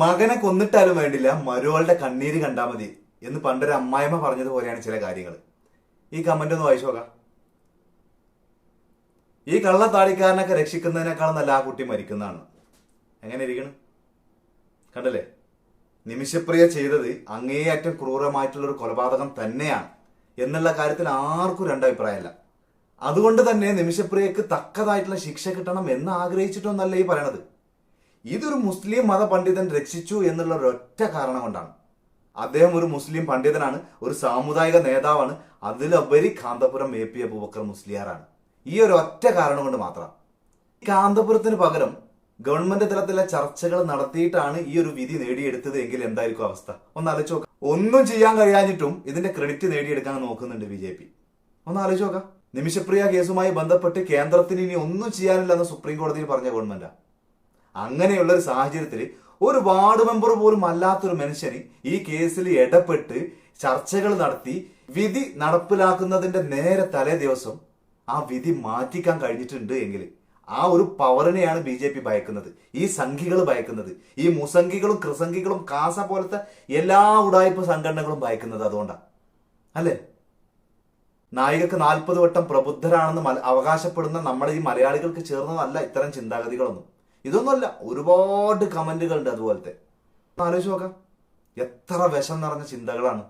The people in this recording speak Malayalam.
മകനെ കൊന്നിട്ടാലും വേണ്ടില്ല മരുവളുടെ കണ്ണീര് കണ്ടാ മതി എന്ന് പണ്ടൊരു അമ്മായിമ്മ പറഞ്ഞതുപോലെയാണ് ചില കാര്യങ്ങൾ. ഈ കമന്റ് ഒന്ന് വായിച്ചു നോക്കാം. ഈ കള്ളത്താടിക്കാരനൊക്കെ രക്ഷിക്കുന്നതിനേക്കാൾ നല്ല ആ കുട്ടി മരിക്കുന്നതാണ്. എങ്ങനെ ഇരിക്കണം കണ്ടല്ലേ? നിമിഷപ്രിയ ചെയ്തത് അങ്ങേയറ്റം ക്രൂരമായിട്ടുള്ള ഒരു കൊലപാതകം തന്നെയാണ് എന്നുള്ള കാര്യത്തിൽ ആർക്കും രണ്ടഭിപ്രായമല്ല. അതുകൊണ്ട് തന്നെ നിമിഷപ്രിയക്ക് തക്കതായിട്ടുള്ള ശിക്ഷ കിട്ടണം എന്ന് ആഗ്രഹിച്ചിട്ടൊന്നല്ല ഈ പറയണത്. ഇതൊരു മുസ്ലിം മത പണ്ഡിതൻ രക്ഷിച്ചു എന്നുള്ള ഒരൊറ്റ കാരണം കൊണ്ടാണ്. അദ്ദേഹം ഒരു മുസ്ലിം പണ്ഡിതനാണ്, ഒരു സാമുദായിക നേതാവാണ്, അതിലുപരി കാന്തപുരം AP അബൂബക്കർ മുസ്ലിയാറാണ്. ഈ ഒരു ഒറ്റ കാരണം കൊണ്ട് മാത്രം. കാന്തപുരത്തിന് പകരം ഗവൺമെന്റ് തലത്തിലെ ചർച്ചകൾ നടത്തിയിട്ടാണ് ഈ ഒരു വിധി നേടിയെടുത്തത് എങ്കിൽ എന്തായിരിക്കും അവസ്ഥ? ഒന്ന് ആലോചിച്ച് നോക്കാം. ഒന്നും ചെയ്യാൻ കഴിയാഞ്ഞിട്ടും ഇതിന്റെ ക്രെഡിറ്റ് നേടിയെടുക്കാൻ നോക്കുന്നുണ്ട് BJP. ഒന്ന് ആലോചിച്ച് നോക്കാം. നിമിഷപ്രിയ കേസുമായി ബന്ധപ്പെട്ട് കേന്ദ്രത്തിന് ഇനി ഒന്നും ചെയ്യാനില്ലെന്ന് സുപ്രീം കോടതിയിൽ പറഞ്ഞ ഗവൺമെന്റാ. അങ്ങനെയുള്ള ഒരു സാഹചര്യത്തിൽ ഒരു വാർഡ് മെമ്പർ പോലും അല്ലാത്തൊരു മനുഷ്യന് ഈ കേസിൽ ഇടപെട്ട് ചർച്ചകൾ നടത്തി വിധി നടപ്പിലാക്കുന്നതിന്റെ നേരെ തലേ ദിവസം ആ വിധി മാറ്റിക്കാൻ കഴിഞ്ഞിട്ടുണ്ട് എങ്കിൽ ആ ഒരു പവറിനെയാണ് BJP ഭയക്കുന്നത്, ഈ സംഘികൾ ഭയക്കുന്നത്, ഈ മുസംഘികളും കൃസംഘികളും കാസ പോലത്തെ എല്ലാ ഉടായ്പ സംഘടനകളും ഭയക്കുന്നത്. അതുകൊണ്ടാണ് അല്ലേ? നായികക്ക് 40 വട്ടം പ്രബുദ്ധരാണെന്ന് അവകാശപ്പെടുന്ന നമ്മുടെ ഈ മലയാളികൾക്ക് ചേർന്നതല്ല ഇത്തരം ചിന്താഗതികളൊന്നും. ഇതൊന്നുമല്ല, ഒരുപാട് കമന്റുകൾ ഉണ്ട് അതുപോലത്തെ. ആലോചിച്ച് നോക്കാം, എത്ര വിഷം നിറഞ്ഞ ചിന്തകളാണ്.